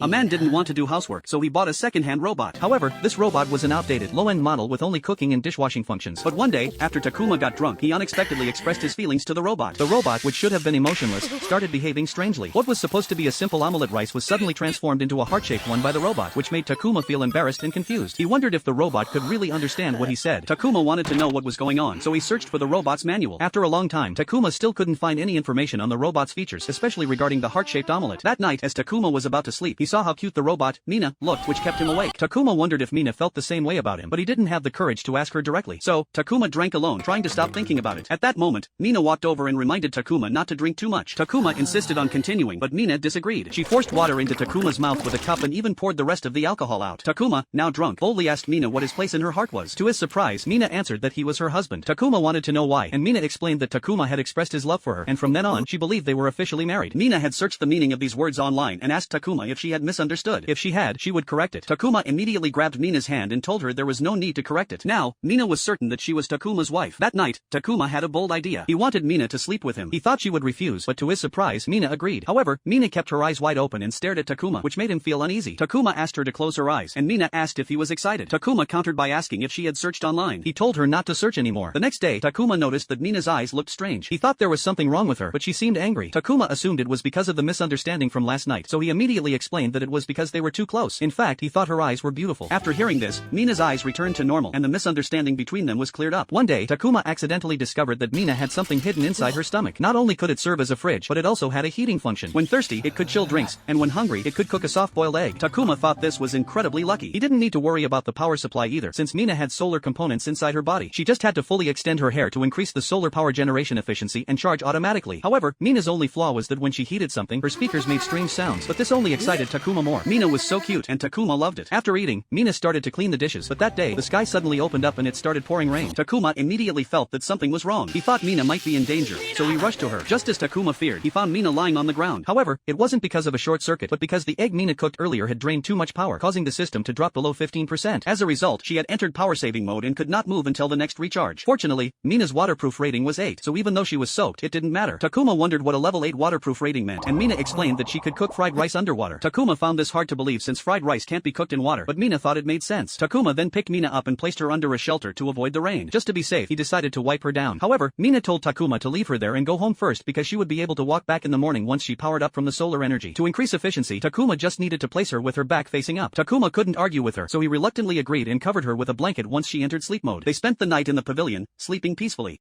A man didn't want to do housework, so he bought a second-hand robot. However, this robot was an outdated, low-end model with only cooking and dishwashing functions. But one day, after Takuma got drunk, he unexpectedly expressed his feelings to the robot. The robot, which should have been emotionless, started behaving strangely. What was supposed to be a simple omelette rice was suddenly transformed into a heart-shaped one by the robot, which made Takuma feel embarrassed and confused. He wondered if the robot could really understand what he said. Takuma wanted to know what was going on, so he searched for the robot's manual. After a long time, Takuma still couldn't find any information on the robot's features, especially regarding the heart-shaped omelette. That night, as Takuma was about to sleep, he saw how cute the robot, Mina, looked, which kept him awake. Takuma wondered if Mina felt the same way about him, but he didn't have the courage to ask her directly. So, Takuma drank alone, trying to stop thinking about it. At that moment, Mina walked over and reminded Takuma not to drink too much. Takuma insisted on continuing, but Mina disagreed. She forced water into Takuma's mouth with a cup and even poured the rest of the alcohol out. Takuma, now drunk, boldly asked Mina what his place in her heart was. To his surprise, Mina answered that he was her husband. Takuma wanted to know why, and Mina explained that Takuma had expressed his love for her, and from then on, she believed they were officially married. Mina had searched the meaning of these words online and asked Takuma if she had misunderstood. If she had, she would correct it. Takuma immediately grabbed Mina's hand and told her there was no need to correct it. Now, Mina was certain that she was Takuma's wife. That night, Takuma had a bold idea. He wanted Mina to sleep with him. He thought she would refuse, but to his surprise, Mina agreed. However, Mina kept her eyes wide open and stared at Takuma, which made him feel uneasy. Takuma asked her to close her eyes, and Mina asked if he was excited. Takuma countered by asking if she had searched online. He told her not to search anymore. The next day, Takuma noticed that Mina's eyes looked strange. He thought there was something wrong with her, but she seemed angry. Takuma assumed it was because of the misunderstanding from last night, so he immediately explained that it was because they were too close. In fact, he thought her eyes were beautiful. After hearing this, Mina's eyes returned to normal, and the misunderstanding between them was cleared up. One day, Takuma accidentally discovered that Mina had something hidden inside her stomach. Not only could it serve as a fridge, but it also had a heating function. When thirsty, it could chill drinks, and when hungry, it could cook a soft-boiled egg. Takuma thought this was incredibly lucky. He didn't need to worry about the power supply either, since Mina had solar components inside her body. She just had to fully extend her hair to increase the solar power generation efficiency and charge automatically. However, Mina's only flaw was that when she heated something, her speakers made strange sounds, but this only excited Takuma more. Mina was so cute, and Takuma loved it. After eating, Mina started to clean the dishes, but that day, the sky suddenly opened up and it started pouring rain. Takuma immediately felt that something was wrong. He thought Mina might be in danger, so he rushed to her. Just as Takuma feared, he found Mina lying on the ground. However, it wasn't because of a short circuit, but because the egg Mina cooked earlier had drained too much power, causing the system to drop below 15%. As a result, she had entered power-saving mode and could not move until the next recharge. Fortunately, Mina's waterproof rating was 8, so even though she was soaked, it didn't matter. Takuma wondered what a level 8 waterproof rating meant, and Mina explained that she could cook fried rice underwater. Takuma found this hard to believe since fried rice can't be cooked in water, but Mina thought it made sense. Takuma then picked Mina up and placed her under a shelter to avoid the rain. Just to be safe, he decided to wipe her down. However, Mina told Takuma to leave her there and go home first because she would be able to walk back in the morning once she powered up from the solar energy. To increase efficiency, Takuma just needed to place her with her back facing up. Takuma couldn't argue with her, so he reluctantly agreed and covered her with a blanket once she entered sleep mode. They spent the night in the pavilion, sleeping peacefully.